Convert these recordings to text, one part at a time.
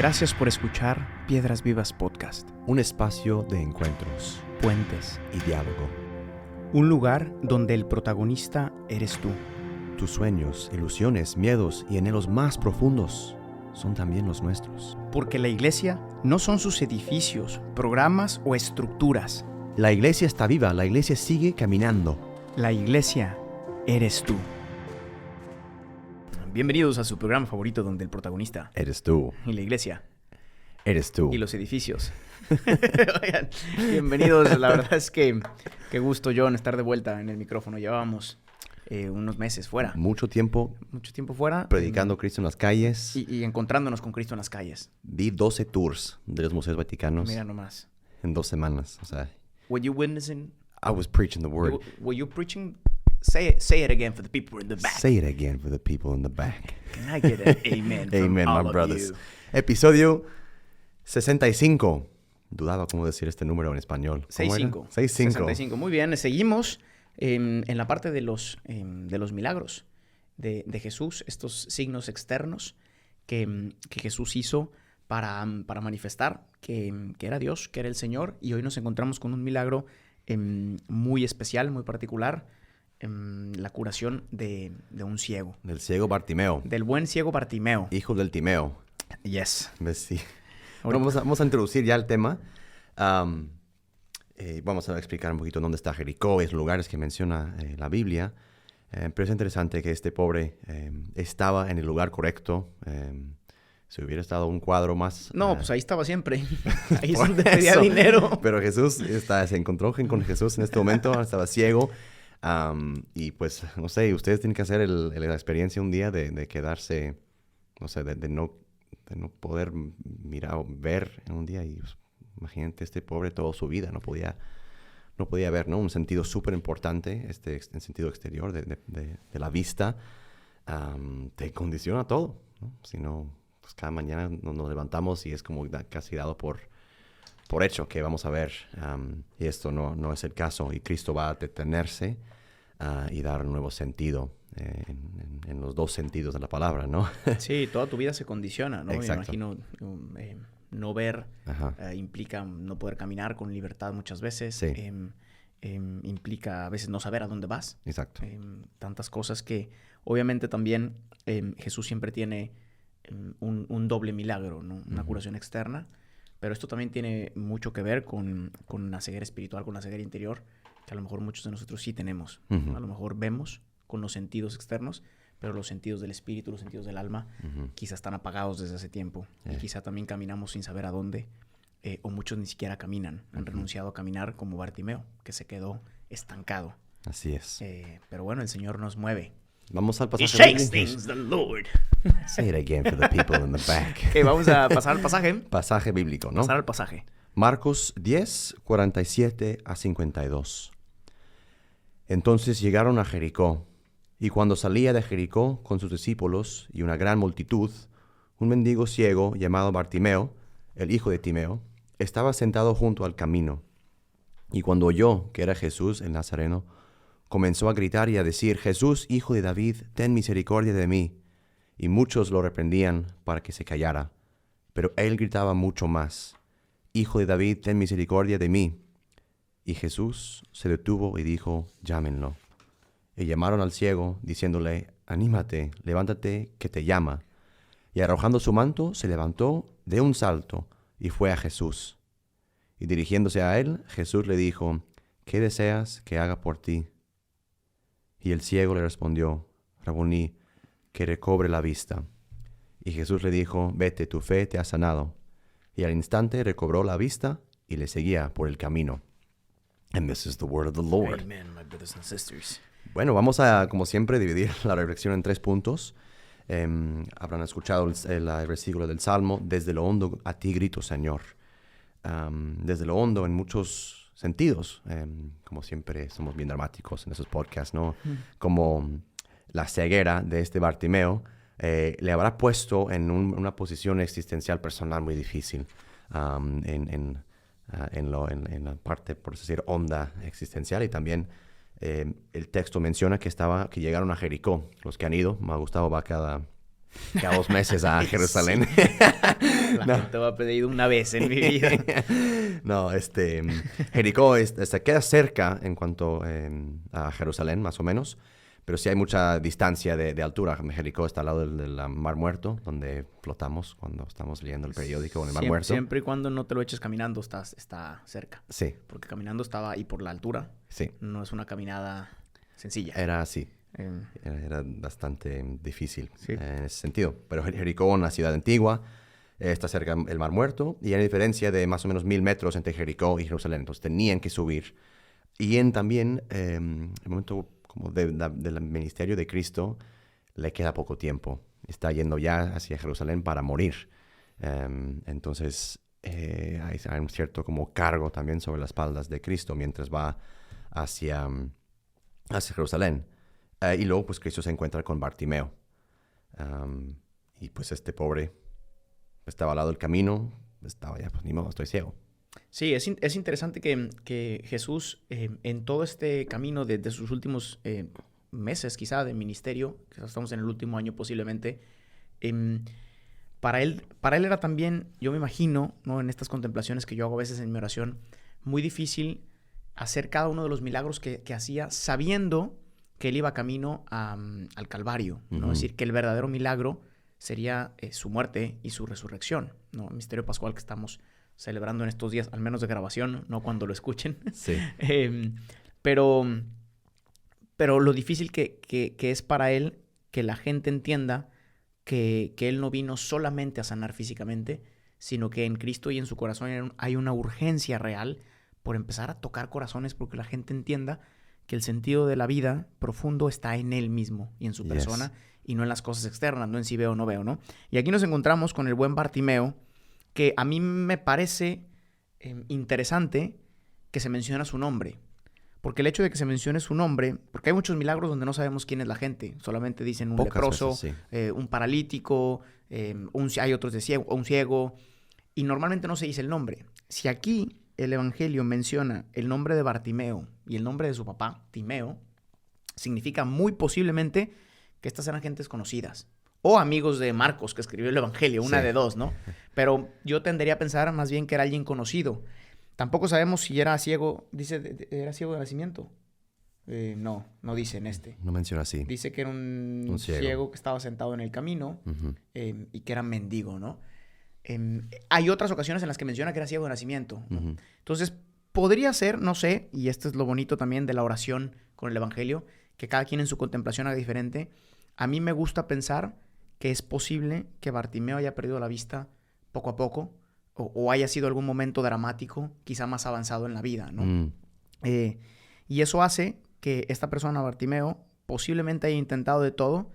Gracias por escuchar Piedras Vivas Podcast. Un espacio de encuentros, Puentes. y diálogo. Un lugar donde el protagonista eres tú. Tus sueños, ilusiones, miedos y anhelos más profundos son también los nuestros. Porque la iglesia no son sus edificios, programas o estructuras. La iglesia está viva, la iglesia sigue caminando. La iglesia eres tú. Bienvenidos a su programa favorito donde el protagonista Eres tú. y la iglesia Eres tú. y los edificios. Oigan, bienvenidos. La verdad es que qué gusto, John, estar de vuelta en el micrófono. Llevábamos unos meses fuera. Mucho tiempo Fuera. predicando Cristo en las calles. Y encontrándonos con Cristo en las calles. Di 12 tours de los museos vaticanos Mira nomás. en 2 semanas. O sea, Were you witnessing? I was preaching the word. Were you preaching? Say it again for the people in the back. Say it again for the people in the back. Can I get an amen from Amen, all my of brothers. you? Episodio 65. Dudaba cómo decir este número en español. 65. 65. Muy bien. Seguimos en la parte de los milagros de Jesús. Estos signos externos que Jesús hizo para manifestar que era Dios, que era el Señor. Y hoy nos encontramos con un milagro muy especial, muy particular. La curación de un ciego. Del ciego Bartimeo. Del buen ciego Bartimeo. Hijo del Timeo. Yes. ¿Ves? Sí. Ahorita. Bueno, vamos a introducir ya el tema. Vamos a explicar un poquito dónde está Jericó, esos lugares que menciona la Biblia. Pero es interesante que este pobre estaba en el lugar correcto. Si hubiera estado un cuadro más... No, pues ahí estaba siempre. Ahí es por donde pedía eso. dinero. Pero Jesús se encontró con Jesús en este momento. Estaba ciego. Y pues, no sé, ustedes tienen que hacer la experiencia un día de quedarse, no sé, de no poder mirar o ver en un día. Y pues, imagínate, este pobre toda su vida no podía ver, ¿no? Un sentido súper importante, en sentido exterior de la vista, te condiciona todo, ¿no? Si no, pues cada mañana nos levantamos y es como casi dado por hecho que vamos a ver, y esto no es el caso, y Cristo va a detenerse y dar un nuevo sentido en los dos sentidos de la palabra, ¿no? Sí, toda tu vida se condiciona, ¿no? Exacto. Me imagino no ver Ajá. implica no poder caminar con libertad muchas veces. Sí. Implica a veces no saber a dónde vas. Exacto. Tantas cosas que obviamente también Jesús siempre tiene un doble milagro, ¿no? Una curación externa. Pero esto también tiene mucho que ver con la ceguera espiritual, con la ceguera interior, que a lo mejor muchos de nosotros sí tenemos. Uh-huh. A lo mejor vemos con los sentidos externos, pero los sentidos del espíritu, los sentidos del alma, quizás están apagados desde hace tiempo. Y quizá también caminamos sin saber a dónde, o muchos ni siquiera caminan. Han renunciado a caminar como Bartimeo, que se quedó estancado. Así es. Pero bueno, el Señor nos mueve. Vamos al He pasaje. shakes things, the Lord. Say it again for the people in the back. Okay, vamos a pasar al pasaje. Pasaje bíblico, ¿no? Pasar al pasaje. Marcos 10, 47 a 52. Entonces llegaron a Jericó, y cuando salía de Jericó con sus discípulos y una gran multitud, un mendigo ciego llamado Bartimeo, el hijo de Timeo, estaba sentado junto al camino. Y cuando oyó que era Jesús el Nazareno, comenzó a gritar y a decir: Jesús, hijo de David, ten misericordia de mí. Y muchos lo reprendían para que se callara. Pero él gritaba mucho más: Hijo de David, ten misericordia de mí. Y Jesús se detuvo y dijo: llámenlo. Y llamaron al ciego, diciéndole: anímate, levántate, que te llama. Y arrojando su manto, se levantó de un salto y fue a Jesús. Y dirigiéndose a él, Jesús le dijo: ¿qué deseas que haga por ti? Y el ciego le respondió: Rabuní, que recobre la vista. Y Jesús le dijo: vete, tu fe te ha sanado. Y al instante recobró la vista y le seguía por el camino. And this is the word of the Lord. Amen, my brothers and sisters. Bueno, vamos a, como siempre, dividir la reflexión en 3 puntos. Habrán escuchado el versículo del Salmo: desde lo hondo a ti grito, Señor. Desde lo hondo en muchos sentidos. Como siempre, somos bien dramáticos en esos podcasts, ¿no? Como la ceguera de este Bartimeo le habrá puesto en una posición existencial personal muy difícil. En la parte, por decir, honda existencial. Y también el texto menciona que llegaron a Jericó. Los que han ido, Gustavo va cada 2 meses a Jerusalén. La gente va a pedir una vez en mi vida. No, Jericó se queda cerca en cuanto a Jerusalén, más o menos. Pero sí hay mucha distancia de altura. Jericó está al lado del Mar Muerto, donde flotamos cuando estamos leyendo el periódico en el Mar Muerto. Siempre y cuando no te lo eches caminando, está cerca. Sí. Porque caminando estaba ahí por la altura. Sí. No es una caminada sencilla. Era así. Era bastante difícil Sí. En ese sentido. Pero Jericó, una ciudad antigua, está cerca del Mar Muerto. Y hay diferencia de más o menos 1000 metros entre Jericó y Jerusalén. Entonces tenían que subir. Y también, el momento como del ministerio de Cristo, le queda poco tiempo. Está yendo ya hacia Jerusalén para morir. Entonces, hay un cierto como cargo también sobre las espaldas de Cristo mientras va hacia Jerusalén. Y luego, pues, Cristo se encuentra con Bartimeo. Y pues este pobre estaba al lado del camino. Estaba ya, pues, ni modo, estoy ciego. Sí, es interesante que Jesús, en todo este camino de sus últimos meses, quizá, de ministerio, que estamos en el último año posiblemente, para él era también, yo me imagino, ¿no?, en estas contemplaciones que yo hago a veces en mi oración, muy difícil hacer cada uno de los milagros que hacía sabiendo que él iba camino al Calvario, ¿no? Es decir, que el verdadero milagro sería su muerte y su resurrección, ¿no? El misterio pascual que estamos celebrando en estos días, al menos de grabación, no cuando lo escuchen. Sí. Pero lo difícil que es para él que la gente entienda que él no vino solamente a sanar físicamente, sino que en Cristo y en su corazón hay una urgencia real por empezar a tocar corazones, porque la gente entienda que el sentido de la vida profundo está en él mismo y en su persona, y no en las cosas externas, no en si veo o no veo, ¿no? Y aquí nos encontramos con el buen Bartimeo, que a mí me parece interesante que se menciona su nombre. Porque el hecho de que se mencione su nombre, porque hay muchos milagros donde no sabemos quién es la gente, solamente dicen un Pocas leproso, veces, sí. un paralítico, hay otros de ciego, un ciego, y normalmente no se dice el nombre. Si aquí el Evangelio menciona el nombre de Bartimeo y el nombre de su papá, Timeo, significa muy posiblemente que estas eran gentes conocidas. O amigos de Marcos, que escribió el Evangelio, una de dos, ¿no? Pero yo tendería a pensar más bien que era alguien conocido. Tampoco sabemos si era ciego. Dice, ¿era ciego de nacimiento? No dice en este. No menciona así. Dice que era un ciego que estaba sentado en el camino y que era mendigo, ¿no? Hay otras ocasiones en las que menciona que era ciego de nacimiento, ¿no? Entonces, podría ser, no sé, y esto es lo bonito también de la oración con el Evangelio, que cada quien en su contemplación haga diferente. A mí me gusta pensar que es posible que Bartimeo haya perdido la vista poco a poco o haya sido algún momento dramático, quizá más avanzado en la vida, ¿no? Y eso hace que esta persona, Bartimeo, posiblemente haya intentado de todo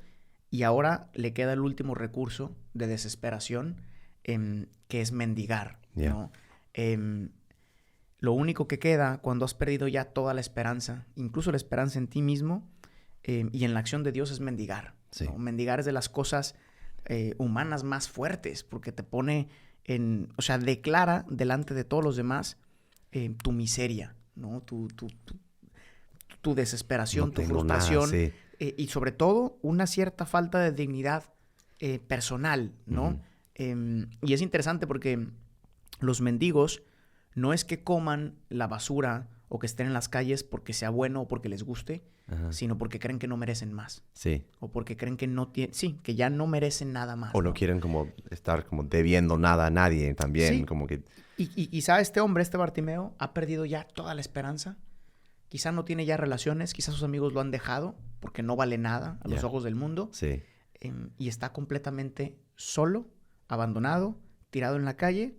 y ahora le queda el último recurso de desesperación, que es mendigar, ¿no? Lo único que queda cuando has perdido ya toda la esperanza, incluso la esperanza en ti mismo y en la acción de Dios, es mendigar. Sí. ¿No? Mendigar es de las cosas humanas más fuertes, porque te pone o sea, declara delante de todos los demás tu miseria, ¿no? Tu desesperación, tu frustración, nada, sí. Y sobre todo una cierta falta de dignidad personal, ¿no? Y es interesante porque los mendigos no es que coman la basura o que estén en las calles porque sea bueno o porque les guste, sino porque creen que no merecen más. Sí. O porque creen que no tienen... Sí, que ya no merecen nada más. O no quieren como estar como debiendo nada a nadie también. Sí. Como que... Y quizá este hombre, este Bartimeo, ha perdido ya toda la esperanza. Quizá no tiene ya relaciones. Quizá sus amigos lo han dejado porque no vale nada a los ojos del mundo. Sí. Y está completamente solo, abandonado, tirado en la calle.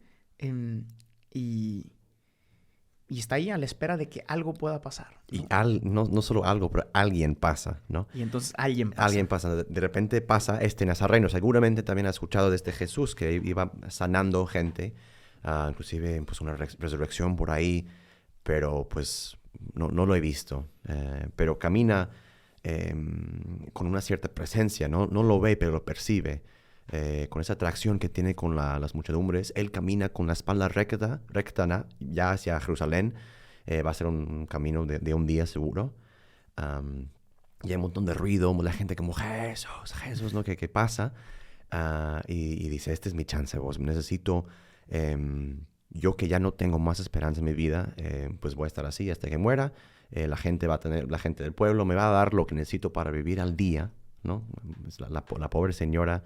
Y está ahí a la espera de que algo pueda pasar, ¿no? Y no solo algo, pero alguien pasa, ¿no? Y entonces alguien pasa. Alguien pasa. De repente pasa este nazareno. Seguramente también ha escuchado de este Jesús que iba sanando gente. Inclusive pues una resurrección por ahí. Pero pues no lo he visto. Pero camina con una cierta presencia. No lo ve, pero lo percibe. Con esa atracción que tiene con las muchedumbres, él camina con la espalda recta ya hacia Jerusalén. Va a ser un camino de un día seguro. Y hay un montón de ruido, la gente como Jesús, ¿no? ¿Qué pasa? y dice, esta es mi chance, vos. Necesito, yo que ya no tengo más esperanza en mi vida, pues voy a estar así hasta que muera. La gente del pueblo me va a dar lo que necesito para vivir al día, ¿no? La pobre señora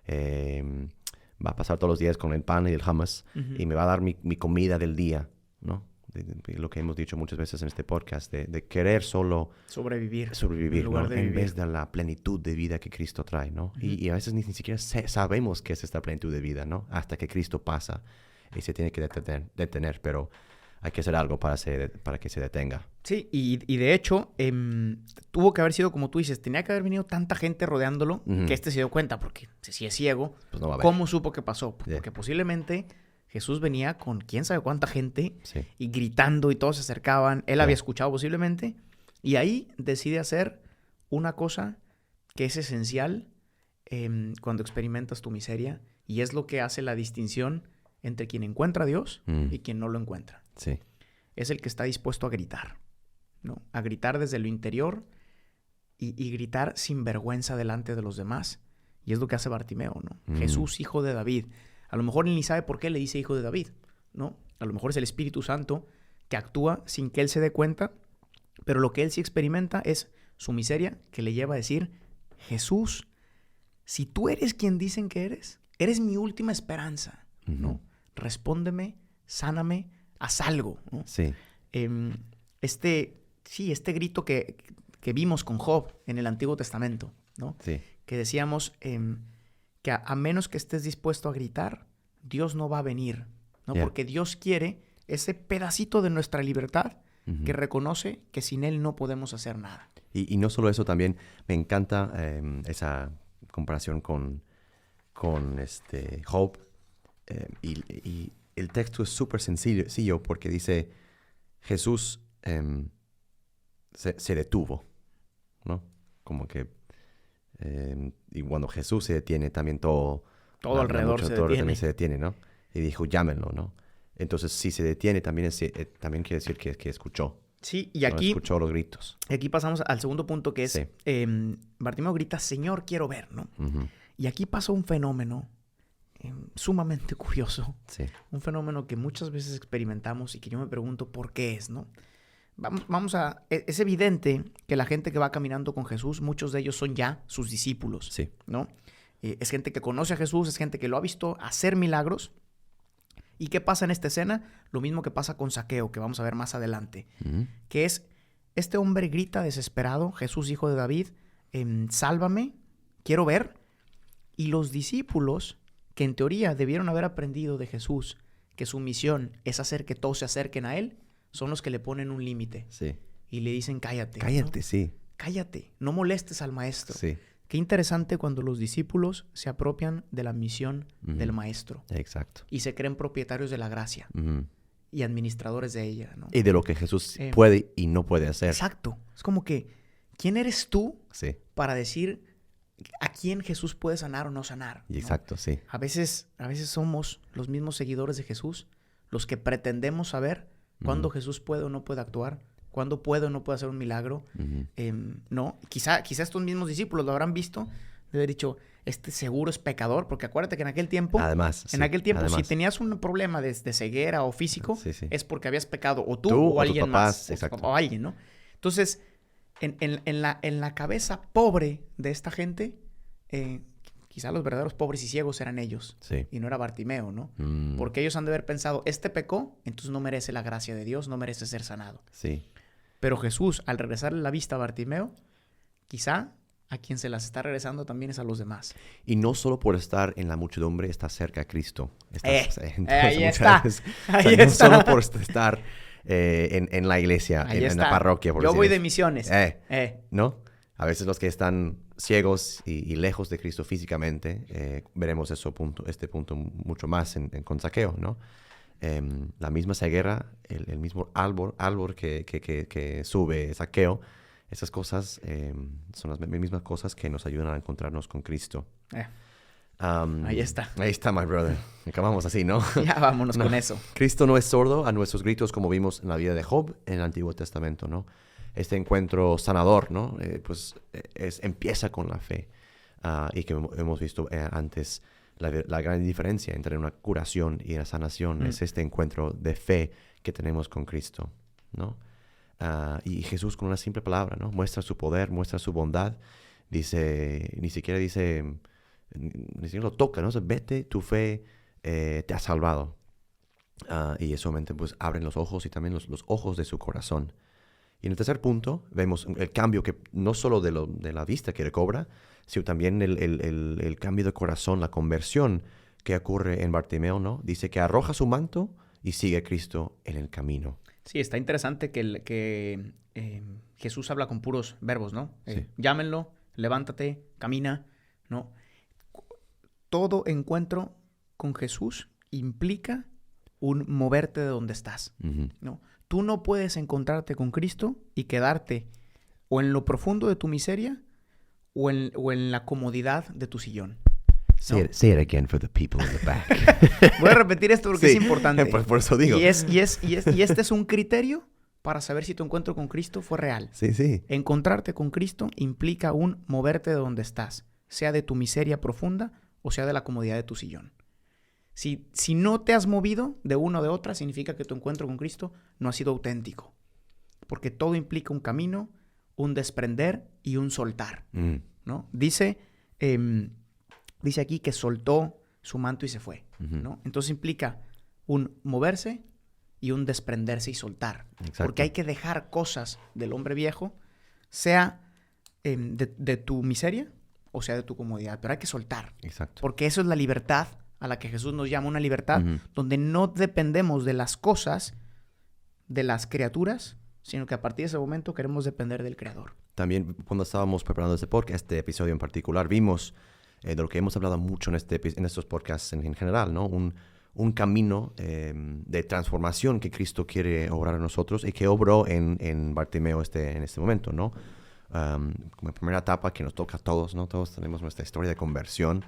va a pasar todos los días con el pan y el hummus y me va a dar mi comida del día, ¿no? De lo que hemos dicho muchas veces en este podcast, de querer solo sobrevivir, ¿no? En vez de la plenitud de vida que Cristo trae, ¿no? Y a veces ni siquiera sabemos qué es esta plenitud de vida, ¿no? Hasta que Cristo pasa y se tiene que detener, pero hay que hacer algo para que se detenga. Sí, y de hecho, tuvo que haber sido como tú dices, tenía que haber venido tanta gente rodeándolo que se dio cuenta, porque si es ciego, pues no va a ver. ¿Cómo supo qué pasó? Porque posiblemente Jesús venía con quién sabe cuánta gente y gritando y todos se acercaban. Él había escuchado posiblemente y ahí decide hacer una cosa que es esencial cuando experimentas tu miseria y es lo que hace la distinción entre quien encuentra a Dios y quien no lo encuentra. Sí. Es el que está dispuesto a gritar, ¿no? A gritar desde lo interior y gritar sin vergüenza delante de los demás. Y es lo que hace Bartimeo, ¿no? Jesús, hijo de David. A lo mejor él ni sabe por qué le dice hijo de David, ¿no? A lo mejor es el Espíritu Santo que actúa sin que él se dé cuenta, pero lo que él sí experimenta es su miseria que le lleva a decir, Jesús, si tú eres quien dicen que eres mi última esperanza, ¿no? Respóndeme, sáname, haz algo, ¿no? Sí. Este grito que vimos con Job en el Antiguo Testamento, ¿no? Sí. Que decíamos que a menos que estés dispuesto a gritar, Dios no va a venir, ¿no? Porque Dios quiere ese pedacito de nuestra libertad que reconoce que sin Él no podemos hacer nada. Y no solo eso, también me encanta esa comparación con Job. Y el texto es súper sencillo porque dice, Jesús se detuvo, ¿no? Como que y cuando Jesús se detiene, también todo alrededor también se detiene, ¿no? Y dijo, llámenlo, ¿no? Entonces, si se detiene, también quiere decir que escuchó. Sí, y aquí... escuchó los gritos. Y aquí pasamos al segundo punto, que es... Bartimeo grita, Señor, quiero ver, ¿no? Y aquí pasa un fenómeno sumamente curioso. Sí. Un fenómeno que muchas veces experimentamos y que yo me pregunto por qué es, ¿no? Es evidente que la gente que va caminando con Jesús, muchos de ellos son ya sus discípulos, sí, ¿no? Es gente que conoce a Jesús, es gente que lo ha visto hacer milagros. ¿Y qué pasa en esta escena? Lo mismo que pasa con Zaqueo, que vamos a ver más adelante, que es, este hombre grita desesperado, Jesús, hijo de David, sálvame, quiero ver. Y los discípulos, que en teoría debieron haber aprendido de Jesús que su misión es hacer que todos se acerquen a Él, son los que le ponen un límite. Sí. Y le dicen, cállate. Cállate, ¿no? Sí. Cállate, no molestes al maestro. Sí. Qué interesante cuando los discípulos se apropian de la misión del maestro. Exacto. Y se creen propietarios de la gracia. Y administradores de ella, ¿no? Y de lo que Jesús puede y no puede hacer. Exacto. Es como que, ¿quién eres tú para decir a quién Jesús puede sanar o no sanar? ¿No? Exacto, sí. A veces somos los mismos seguidores de Jesús los que pretendemos saber cuándo Jesús puede o no puede actuar, cuándo puede o no puede hacer un milagro. No, quizá estos mismos discípulos lo habrán visto, de haber dicho, este seguro es pecador, porque acuérdate que en aquel tiempo, si tenías un problema de ceguera o físico, es porque habías pecado, o tú o alguien papás, más, o alguien, ¿no? Entonces, en la cabeza pobre de esta gente, quizá los verdaderos pobres y ciegos eran ellos. Sí. Y no era Bartimeo, ¿no? Porque ellos han de haber pensado, este pecó, entonces no merece la gracia de Dios, no merece ser sanado. Sí. Pero Jesús, al regresarle la vista a Bartimeo, quizá a quien se las está regresando también es a los demás. Y no solo por estar en la muchedumbre, está cerca a Cristo. Ahí está. No solo por estar en la iglesia, en la parroquia. Yo voy de misiones. ¿No? A veces los que están ciegos y lejos de Cristo físicamente, veremos este punto mucho más con Zaqueo, ¿no? La misma ceguera, el mismo árbol que sube Zaqueo, esas cosas son las mismas cosas que nos ayudan a encontrarnos con Cristo. Ahí está. Ahí está, my brother. Acabamos así, ¿no? Ya vámonos con eso. Cristo no es sordo a nuestros gritos, como vimos en la vida de Job en el Antiguo Testamento, ¿no? Este encuentro sanador, ¿no? Empieza con la fe. y que hemos visto antes. La gran diferencia entre una curación y una sanación es este encuentro de fe que tenemos con Cristo, ¿no? Y Jesús con una simple palabra, ¿no? Muestra su poder, muestra su bondad. Dice, ni siquiera lo toca, ¿no? O sea, vete, tu fe te ha salvado. Y eso obviamente pues abren los ojos y también los ojos de su corazón. Y en el tercer punto vemos el cambio que no solo de la vista que recobra, sino también el cambio de corazón, la conversión que ocurre en Bartimeo, ¿no? Dice que arroja su manto y sigue a Cristo en el camino. Sí, está interesante que Jesús habla con puros verbos, ¿no? Sí. Llámenlo, levántate, camina, ¿no? Todo encuentro con Jesús implica un moverte de donde estás, ¿no? Tú no puedes encontrarte con Cristo y quedarte o en lo profundo de tu miseria o en la comodidad de tu sillón. Say it again for the people in the back. Voy a repetir esto porque es importante. Por eso digo. Y este es un criterio para saber si tu encuentro con Cristo fue real. Sí. Encontrarte con Cristo implica un moverte de donde estás, sea de tu miseria profunda o sea de la comodidad de tu sillón. Si no te has movido de una o de otra, significa que tu encuentro con Cristo no ha sido auténtico. Porque todo implica un camino, un desprender y un soltar, ¿no? Dice aquí que soltó su manto y se fue, ¿no? Entonces implica un moverse y un desprenderse y soltar. Exacto. Porque hay que dejar cosas del hombre viejo, sea de tu miseria o sea de tu comodidad, pero hay que soltar. Exacto. Porque eso es la libertad a la que Jesús nos llama, una libertad donde no dependemos de las cosas, de las criaturas, sino que a partir de ese momento queremos depender del Creador. También cuando estábamos preparando este episodio en particular, vimos de lo que hemos hablado mucho en estos podcasts en general, ¿no? Un camino de transformación que Cristo quiere obrar en nosotros y que obró en Bartimeo en este momento, ¿no? Como primera etapa que nos toca a todos, ¿no? Todos tenemos nuestra historia de conversión,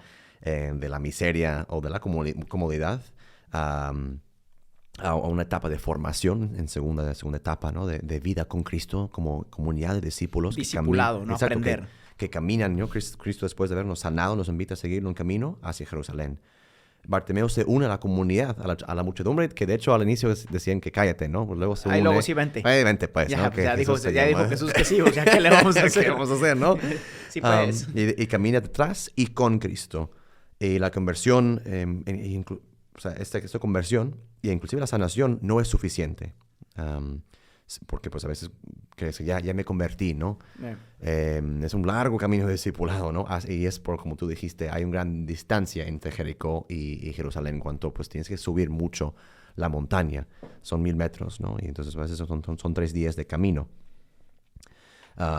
de la miseria o de la comodidad a una etapa de formación en segunda etapa, ¿no? De vida con Cristo como comunidad de discípulos. Discipulado, ¿no? Exacto, Aprender. Que caminan, ¿no? Cristo después de habernos sanado nos invita a seguir un camino hacia Jerusalén. Bartimeo se une a la comunidad, a la muchedumbre, que de hecho al inicio decían que cállate, ¿no? Luego se une. Luego sí, vente. Vente, pues, ya, ¿no? Pues, ya dijo Jesús que sí, o sea, ¿qué le vamos a hacer? ¿Qué vamos a hacer, no? Sí, pues. Y camina detrás y con Cristo. Y la conversión, esta conversión, y inclusive la sanación, no es suficiente. Porque pues a veces crees que ya me convertí, ¿no? Es un largo camino de discipulado, ¿no? Y es como tú dijiste, hay una gran distancia entre Jericó y Jerusalén, en cuanto pues tienes que subir mucho la montaña. Son 1000 metros, ¿no? Y entonces a veces son 3 días de camino.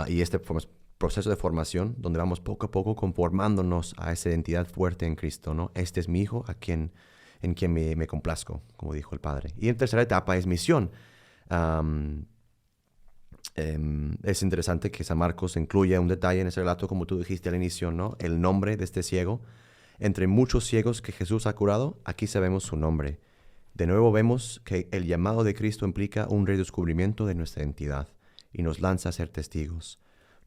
Y este proceso de formación, donde vamos poco a poco conformándonos a esa identidad fuerte en Cristo, ¿no? Este es mi hijo en quien me complazco, como dijo el Padre. Y en tercera etapa es misión. Es interesante que San Marcos incluya un detalle en ese relato, como tú dijiste al inicio, ¿no? El nombre de este ciego. Entre muchos ciegos que Jesús ha curado, aquí sabemos su nombre. De nuevo vemos que el llamado de Cristo implica un redescubrimiento de nuestra identidad y nos lanza a ser testigos.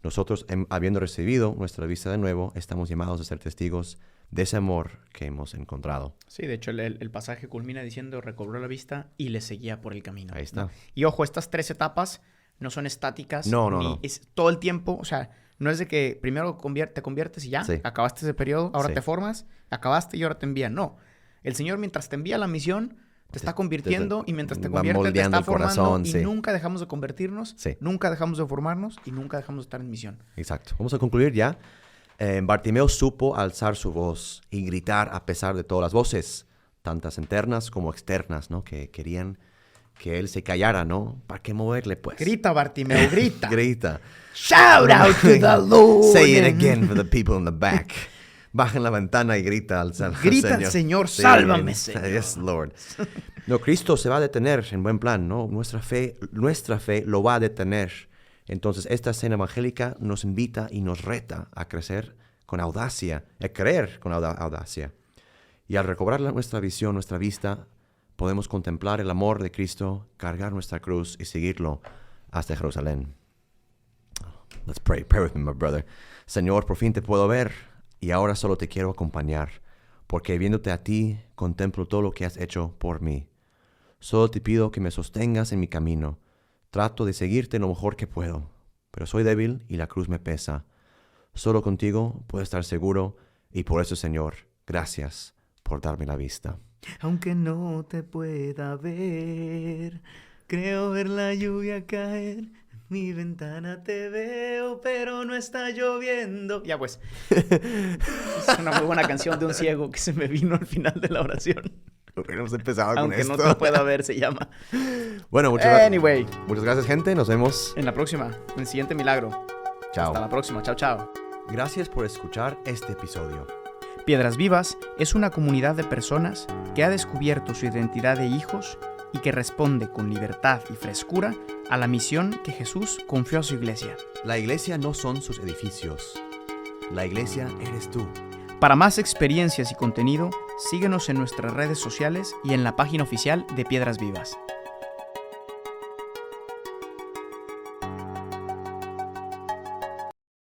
Nosotros, habiendo recibido nuestra vista de nuevo, estamos llamados a ser testigos de ese amor que hemos encontrado. Sí, de hecho el pasaje culmina diciendo, recobró la vista y le seguía por el camino. Ahí está. ¿No? Y ojo, estas 3 etapas no son estáticas. No. Es todo el tiempo, o sea, no es de que primero te conviertes y ya, sí. Acabaste ese periodo, ahora sí. te formas, acabaste y ahora te envían. No, el Señor mientras te envía la misión, te está convirtiendo y mientras te convierte te está formando corazón, y nunca dejamos de convertirnos, nunca dejamos de formarnos y nunca dejamos de estar en misión. Exacto. Vamos a concluir ya. Bartimeo supo alzar su voz y gritar a pesar de todas las voces, tantas internas como externas, ¿no? Que querían que él se callara, ¿no? ¿Para qué moverle, pues? Grita, Bartimeo, grita. Grita. Shout out to the Lord. Say it again for the people in the back. Baja en la ventana y grita al Señor. Grita al Señor, sálvame, Señor. Yes, Lord. No, Cristo se va a detener en buen plan, ¿no? Nuestra fe lo va a detener. Entonces, esta escena evangélica nos invita y nos reta a crecer con audacia, a creer con audacia. Y al recobrar nuestra visión, nuestra vista, podemos contemplar el amor de Cristo, cargar nuestra cruz y seguirlo hasta Jerusalén. Let's pray. Pray with me, my brother. Señor, por fin te puedo ver y ahora solo te quiero acompañar, porque viéndote a ti, contemplo todo lo que has hecho por mí. Solo te pido que me sostengas en mi camino. Trato de seguirte lo mejor que puedo, pero soy débil y la cruz me pesa. Solo contigo puedo estar seguro, y por eso, Señor, gracias por darme la vista. Aunque no te pueda ver, creo ver la lluvia caer. En mi ventana te veo, pero no está lloviendo. Ya pues. Es una muy buena canción de un ciego que se me vino al final de la oración. Hemos empezado con Aunque esto. no te pueda ver, se llama. Bueno, muchas gracias, gente. Nos vemos En la próxima, en el siguiente milagro. Chao. Hasta la próxima. Chao, chao. Gracias por escuchar este episodio. Piedras Vivas es una comunidad de personas que ha descubierto su identidad de hijos y que responde con libertad y frescura a la misión que Jesús confió a su iglesia. La iglesia no son sus edificios. La iglesia eres tú. Para más experiencias y contenido, síguenos en nuestras redes sociales y en la página oficial de Piedras Vivas.